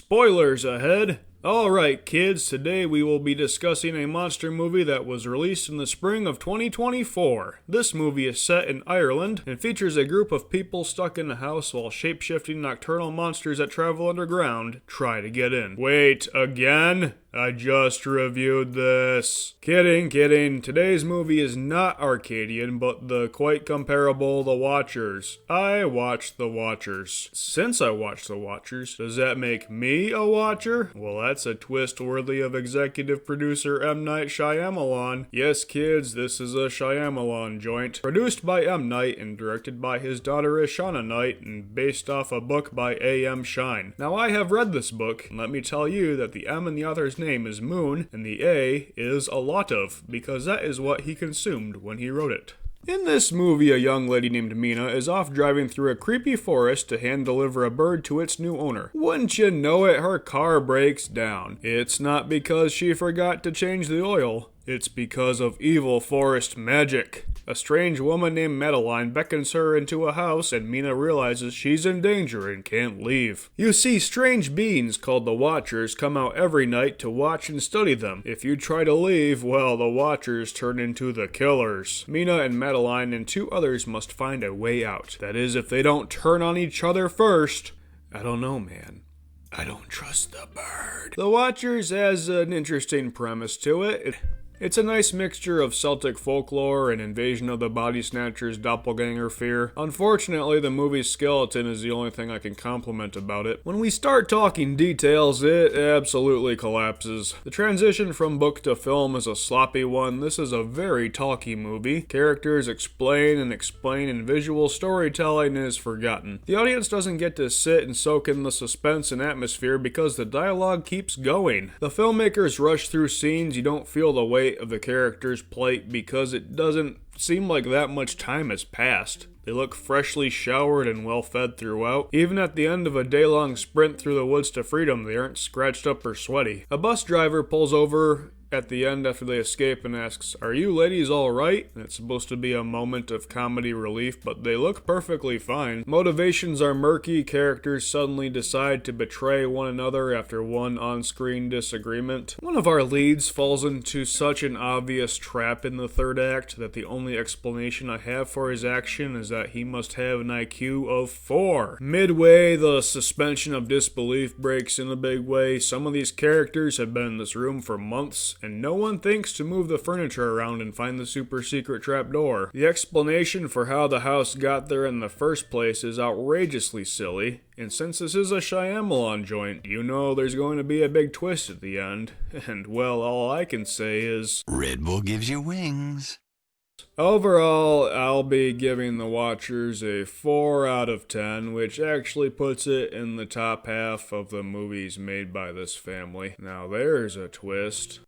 Spoilers ahead! Alright kids, today we will be discussing a monster movie that was released in the spring of 2024. This movie is set in Ireland and features a group of people stuck in a house while shape-shifting nocturnal monsters that travel underground try to get in. Wait, again? I just reviewed this. Kidding. Today's movie is not Arcadian, but the quite comparable The Watchers. I watched The Watchers. Since I watched The Watchers, does that make me a watcher? Well, that's a twist worthy of executive producer M. Night Shyamalan. Yes, kids, this is a Shyamalan joint. Produced by M. Night and directed by his daughter Ishana Night and based off a book by A. M. Shine. Now, I have read this book, and let me tell you that the M in the author's name is Moon, and the A is a lot of, because that is what he consumed when he wrote it. In this movie, a young lady named Mina is off driving through a creepy forest to hand-deliver a bird to its new owner. Wouldn't you know it, her car breaks down. It's not because she forgot to change the oil. It's because of evil forest magic. A strange woman named Madeline beckons her into a house and Mina realizes she's in danger and can't leave. You see, strange beings called the Watchers come out every night to watch and study them. If you try to leave, well, the Watchers turn into the killers. Mina and Madeline and two others must find a way out. That is, if they don't turn on each other first. I don't know, man. I don't trust the bird. The Watchers has an interesting premise to it. It's a nice mixture of Celtic folklore and Invasion of the Body Snatchers doppelganger fear. Unfortunately, the movie's skeleton is the only thing I can compliment about it. When we start talking details, it absolutely collapses. The transition from book to film is a sloppy one. This is a very talky movie. Characters explain, and visual storytelling is forgotten. The audience doesn't get to sit and soak in the suspense and atmosphere because the dialogue keeps going. The filmmakers rush through scenes you don't feel the weight of the character's plight because it doesn't seem like that much time has passed. They look freshly showered and well fed throughout. Even at the end of a day-long sprint through the woods to freedom, they aren't scratched up or sweaty. A bus driver pulls over at the end after they escape and asks, "Are you ladies all right?" And it's supposed to be a moment of comedy relief, but they look perfectly fine. Motivations are murky. Characters suddenly decide to betray one another after one on-screen disagreement. One of our leads falls into such an obvious trap in the third act that the only explanation I have for his action is that he must have an IQ of 4. Midway, the suspension of disbelief breaks in a big way. Some of these characters have been in this room for months, and no one thinks to move the furniture around and find the super secret trapdoor. The explanation for how the house got there in the first place is outrageously silly, and since this is a Shyamalan joint, you know there's going to be a big twist at the end, and well, all I can say is Red Bull gives you wings. Overall, I'll be giving The Watchers a 4 out of 10, which actually puts it in the top half of the movies made by this family. Now there's a twist.